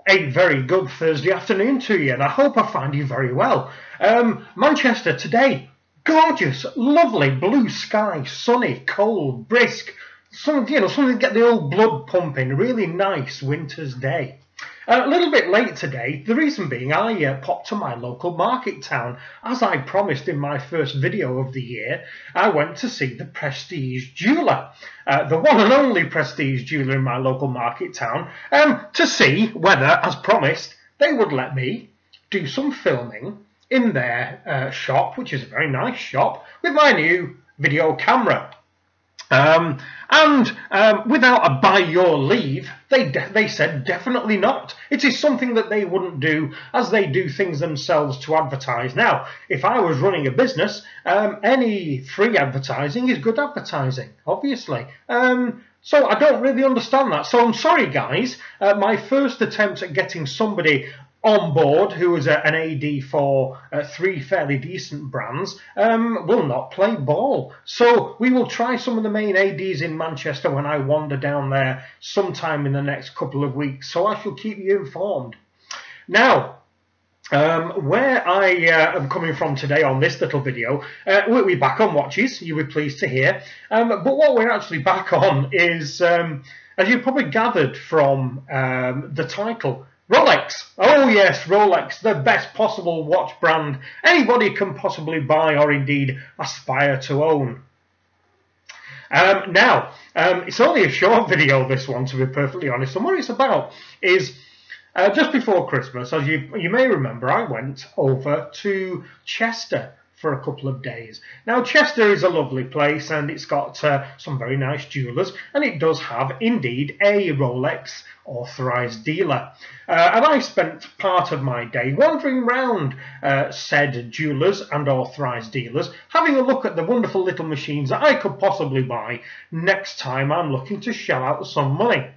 A very good Thursday afternoon to you, and I hope I find you very well. Manchester today, gorgeous, lovely, blue sky, sunny, cold, brisk, something to get the old blood pumping, really nice winter's day. A little bit late today, the reason being I popped to my local market town. As I promised in my first video of the year, I went to see the Prestige jeweller, the one and only Prestige jeweller in my local market town, to see whether, as promised, they would let me do some filming in their shop, which is a very nice shop, with my new video camera. Without a by your leave, they said definitely not. It is something that they wouldn't do, as they do things themselves to advertise. Now, if I was running a business, any free advertising is good advertising, obviously. So I don't really understand that. So I'm sorry, guys. My first attempt at getting somebody on board who is an AD for 3 fairly decent brands will not play ball. So we will try some of the main ADs in Manchester when I wander down there sometime in the next couple of weeks. So I shall keep you informed. Now, where I am coming from today on this little video, we're back on watches, you were pleased to hear. But what we're actually back on is, as you probably gathered from the title, Rolex. Oh yes, Rolex, the best possible watch brand anybody can possibly buy or indeed aspire to own. Now, it's only a short video, this one, to be perfectly honest, and what it's about is just before Christmas, as you may remember, I went over to Chester for a couple of days. Now, Chester is a lovely place, and it's got some very nice jewellers, and it does have indeed a Rolex authorised dealer. And I spent part of my day wandering round said jewellers and authorised dealers, having a look at the wonderful little machines that I could possibly buy next time I'm looking to shell out some money.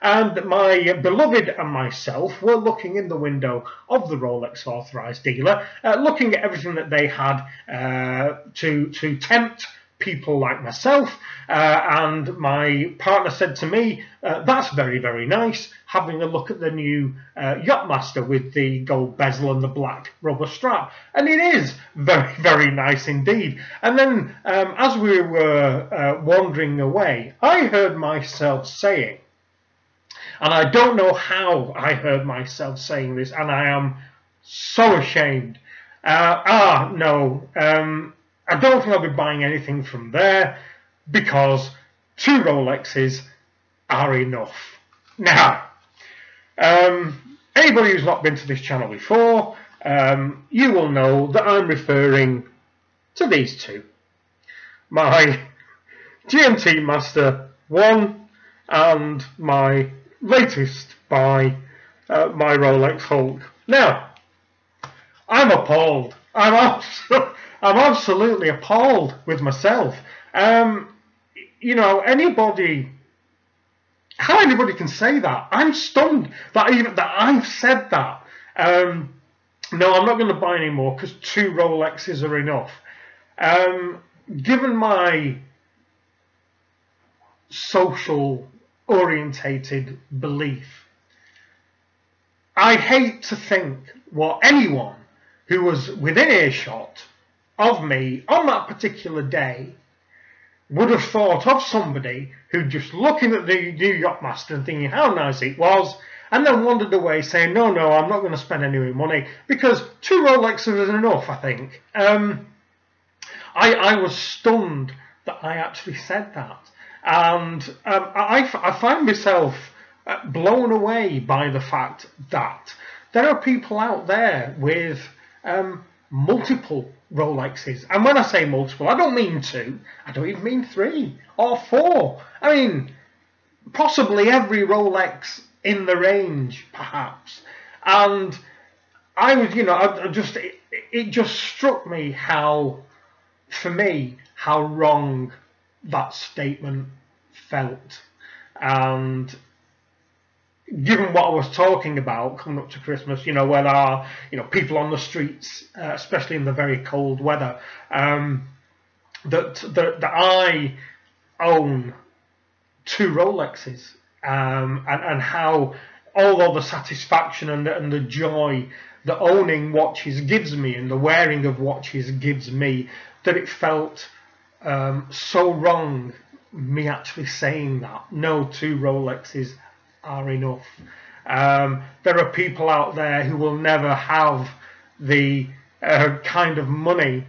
And my beloved and myself were looking in the window of the Rolex authorised dealer, looking at everything that they had to tempt people like myself. And my partner said to me, that's very, very nice, having a look at the new Yachtmaster with the gold bezel and the black rubber strap. And it is very, very nice indeed. And then as we were wandering away, I heard myself saying, and I don't know how I heard myself saying this, and I am so ashamed. No, I don't think I'll be buying anything from there, because 2 Rolexes are enough. Now, anybody who's not been to this channel before, you will know that I'm referring to these 2. My GMT Master 1 and my latest by my Rolex Hulk. Now, I'm appalled. I'm absolutely appalled with myself. You know, how anybody can say that? I'm stunned that I've said that. No, I'm not going to buy any more because 2 Rolexes are enough. Given my social orientated belief, I hate to think what anyone who was within earshot of me on that particular day would have thought of somebody who just looking at the new Yachtmaster and thinking how nice it was, and then wandered away saying, no, I'm not going to spend any money, because 2 Rolexes is enough, I think. I was stunned that I actually said that. And I find myself blown away by the fact that there are people out there with multiple Rolexes. And when I say multiple, I don't mean 2, I don't even mean 3 or 4. I mean, possibly every Rolex in the range, perhaps. And I was, it just struck me how, for me, how wrong that statement felt. And given what I was talking about coming up to Christmas, where there are, people on the streets, especially in the very cold weather, that I own 2 Rolexes, and how, although the satisfaction and the joy that owning watches gives me and the wearing of watches gives me, that it felt so wrong me actually saying that. No, 2 Rolexes are enough. There are people out there who will never have the kind of money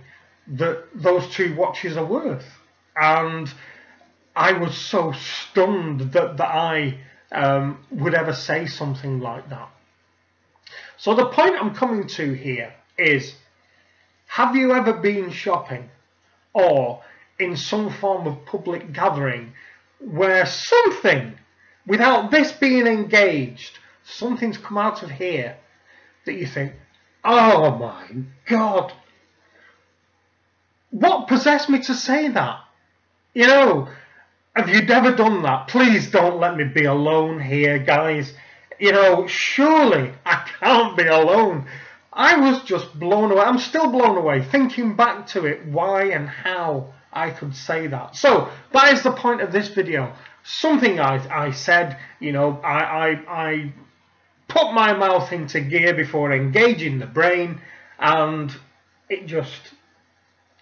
that those 2 watches are worth. And I was so stunned that I would ever say something like that. So the point I'm coming to here is, have you ever been shopping or in some form of public gathering where something, without this being engaged, something's come out of here that you think, oh my God, what possessed me to say that? Have you ever done that? Please don't let me be alone here, guys. Surely I can't be alone. I was just blown away. I'm still blown away thinking back to it, why and how I could say that. So that is the point of this video. Something I said, I put my mouth into gear before engaging the brain, and it just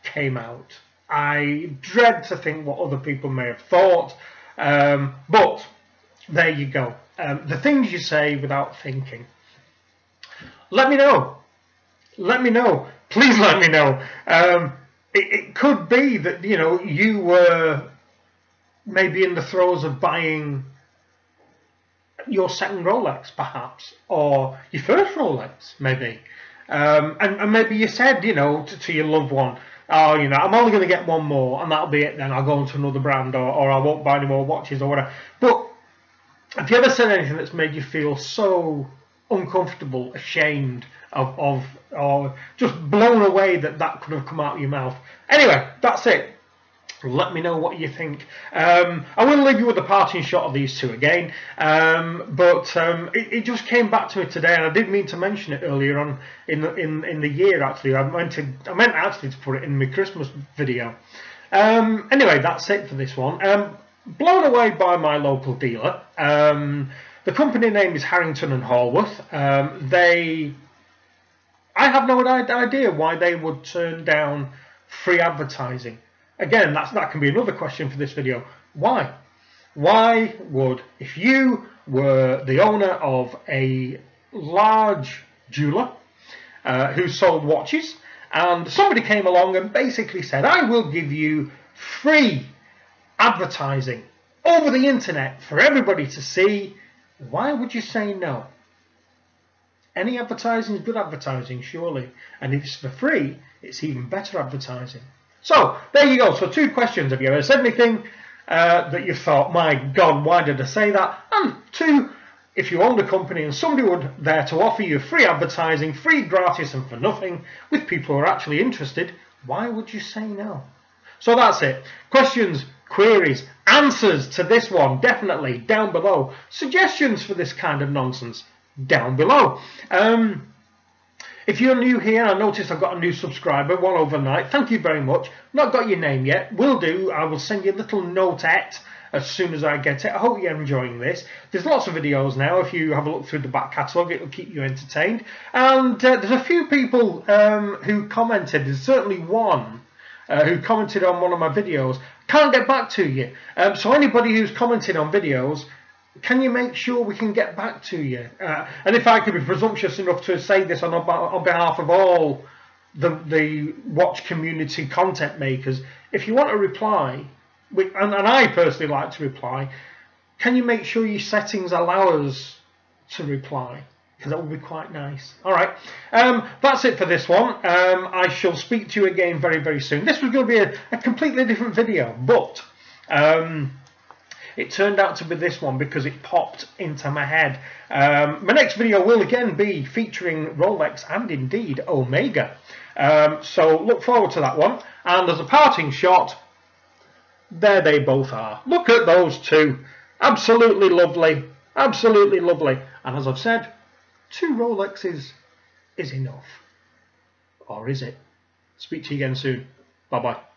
came out. I dread to think what other people may have thought, but there you go. The things you say without thinking. Let me know. Let me know. Please let me know. It could be that, you were maybe in the throes of buying your second Rolex, perhaps, or your first Rolex, maybe. And maybe you said, to your loved one, oh, I'm only going to get one more, and that'll be it then. I'll go on to another brand, or I won't buy any more watches, or whatever. But have you ever said anything that's made you feel so uncomfortable, ashamed of or just blown away that could have come out of your mouth? Anyway, that's it. Let me know what you think. I will leave you with a parting shot of these 2 again, but it just came back to me today, and I did mean to mention it earlier on in the year. Actually, I meant actually to put it in my Christmas video. Anyway, that's it for this one. Blown away by my local dealer. The company name is Harrington and Horwath. I have no idea why they would turn down free advertising. Again, that can be another question for this video. Why? Why would, if you were the owner of a large jeweler who sold watches, and somebody came along and basically said, I will give you free advertising over the internet for everybody to see, why would you say no? Any advertising is good advertising, surely. And if it's for free, it's even better advertising. So, there you go. So 2 questions. Have you ever said anything that you thought, my God, why did I say that? And 2, if you owned a company and somebody was there to offer you free advertising, free, gratis and for nothing, with people who are actually interested, why would you say no? So that's it. Questions, queries, answers to this one, definitely down below. Suggestions for this kind of nonsense, down below. If you're new here, I noticed I've got a new subscriber, one overnight. Thank you very much. Not got your name yet. Will do. I will send you a little notette as soon as I get it. I hope you're enjoying this. There's lots of videos now. If you have a look through the back catalogue, it will keep you entertained. And there's a few people who commented. There's certainly one who commented on one of my videos. Can't get back to you. So anybody who's commented on videos, can you make sure we can get back to you? And if I could be presumptuous enough to say this on behalf of all the watch community content makers, if you want to reply, and I personally like to reply, can you make sure your settings allow us to reply? Because that would be quite nice. All right, that's it for this one. I shall speak to you again very, very soon. This was going to be a completely different video, but it turned out to be this one because it popped into my head. My next video will again be featuring Rolex and indeed Omega. So look forward to that one. And as a parting shot, there they both are. Look at those two. Absolutely lovely. Absolutely lovely. And as I've said, 2 Rolexes is enough. Or is it? Speak to you again soon. Bye-bye.